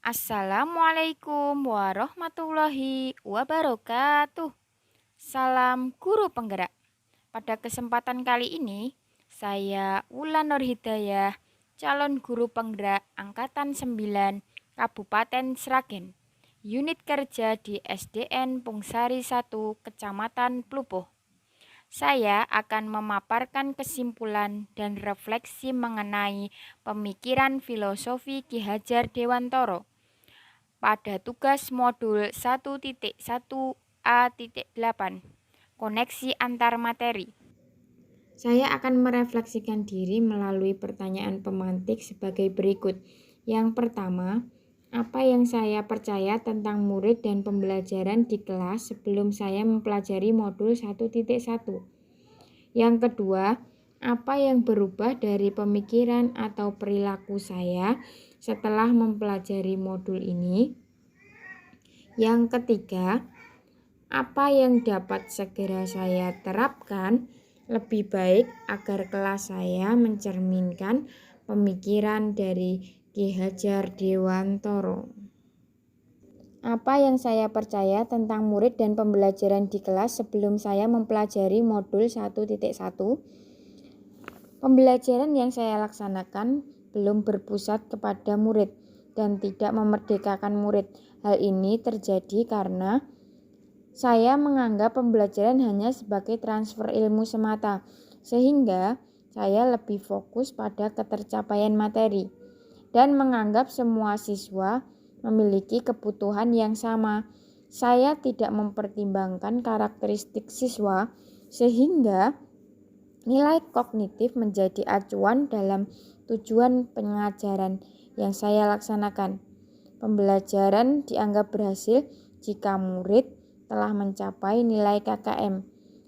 Assalamualaikum warahmatullahi wabarakatuh. Salam guru penggerak. Pada kesempatan kali ini, saya Wulan Nur Hidayah, calon guru penggerak Angkatan 9 Kabupaten Sragen, unit kerja di SDN Pungsari 1, Kecamatan Plupuh. Saya akan memaparkan kesimpulan dan refleksi mengenai pemikiran filosofi Ki Hajar Dewantoro pada tugas modul 1.1a.8, koneksi antar materi. Saya akan merefleksikan diri melalui pertanyaan pemantik sebagai berikut. Yang pertama, apa yang saya percaya tentang murid dan pembelajaran di kelas sebelum saya mempelajari modul 1.1? Yang kedua, apa yang berubah dari pemikiran atau perilaku saya setelah mempelajari modul ini? Yang ketiga, apa yang dapat segera saya terapkan lebih baik agar kelas saya mencerminkan pemikiran dari Ki Hajar Dewantoro? Apa yang saya percaya tentang murid dan pembelajaran di kelas sebelum saya mempelajari modul 1.1? Pembelajaran yang saya laksanakan belum berpusat kepada murid dan tidak memerdekakan murid. Hal ini terjadi karena saya menganggap pembelajaran hanya sebagai transfer ilmu semata, sehingga saya lebih fokus pada ketercapaian materi dan menganggap semua siswa memiliki kebutuhan yang sama. Saya tidak mempertimbangkan karakteristik siswa, sehingga nilai kognitif menjadi acuan dalam tujuan pengajaran yang saya laksanakan. Pembelajaran dianggap berhasil jika murid telah mencapai nilai KKM.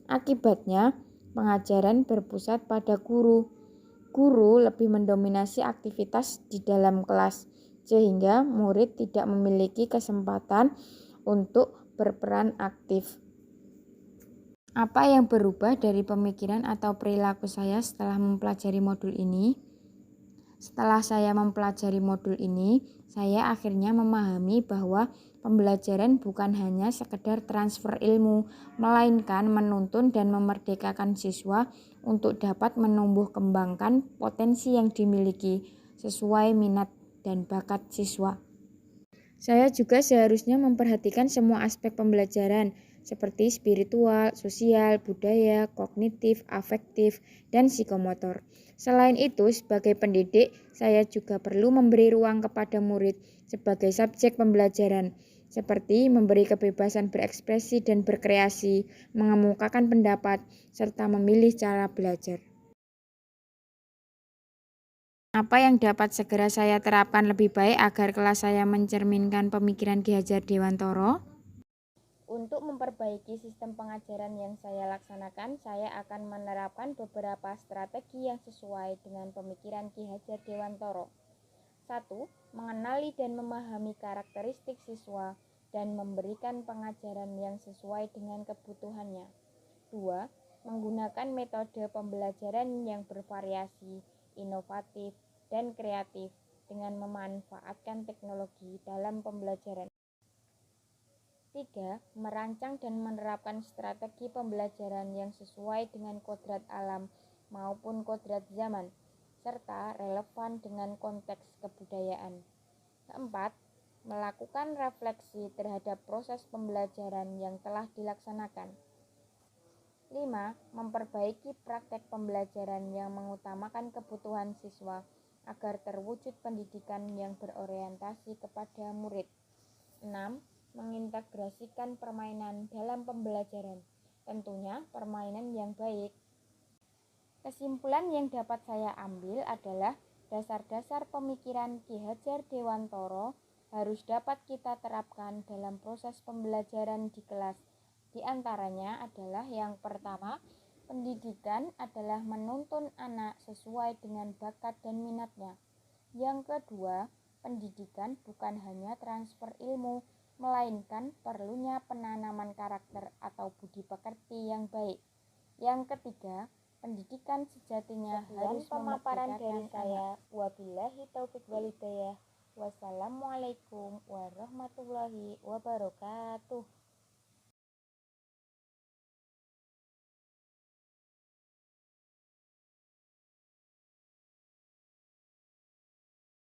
Akibatnya, pengajaran berpusat pada guru. Guru lebih mendominasi aktivitas di dalam kelas, sehingga murid tidak memiliki kesempatan untuk berperan aktif. Apa yang berubah dari pemikiran atau perilaku saya setelah mempelajari modul ini? Setelah saya mempelajari modul ini, saya akhirnya memahami bahwa pembelajaran bukan hanya sekedar transfer ilmu, melainkan menuntun dan memerdekakan siswa untuk dapat menumbuh kembangkan potensi yang dimiliki sesuai minat dan bakat siswa. Saya juga seharusnya memperhatikan semua aspek pembelajaran, seperti spiritual, sosial, budaya, kognitif, afektif, dan psikomotor. Selain itu, sebagai pendidik, saya juga perlu memberi ruang kepada murid sebagai subjek pembelajaran, seperti memberi kebebasan berekspresi dan berkreasi, mengemukakan pendapat, serta memilih cara belajar. Apa yang dapat segera saya terapkan lebih baik agar kelas saya mencerminkan pemikiran Ki Hajar Dewantoro? Untuk memperbaiki sistem pengajaran yang saya laksanakan, saya akan menerapkan beberapa strategi yang sesuai dengan pemikiran Ki Hajar Dewantoro. 1. Mengenali dan memahami karakteristik siswa dan memberikan pengajaran yang sesuai dengan kebutuhannya. 2. Menggunakan metode pembelajaran yang bervariasi, inovatif, dan kreatif dengan memanfaatkan teknologi dalam pembelajaran. 3. Merancang dan menerapkan strategi pembelajaran yang sesuai dengan kodrat alam maupun kodrat zaman, serta relevan dengan konteks kebudayaan. 4. Melakukan refleksi terhadap proses pembelajaran yang telah dilaksanakan. 5. Memperbaiki praktek pembelajaran yang mengutamakan kebutuhan siswa agar terwujud pendidikan yang berorientasi kepada murid. 6. Mengintegrasikan permainan dalam pembelajaran, tentunya permainan yang baik. Kesimpulan yang dapat saya ambil adalah dasar-dasar pemikiran Ki Hajar Dewantoro harus dapat kita terapkan dalam proses pembelajaran di kelas. Di antaranya adalah yang pertama, pendidikan adalah menuntun anak sesuai dengan bakat dan minatnya. Yang kedua, pendidikan bukan hanya transfer ilmu, melainkan perlunya penanaman karakter atau budi pekerti yang baik. Yang ketiga, pendidikan sejatinya harus pemaparan dari memerdekakan saya. anak. Wabillahi taufik walhidayah. Wassalamualaikum warahmatullahi wabarakatuh.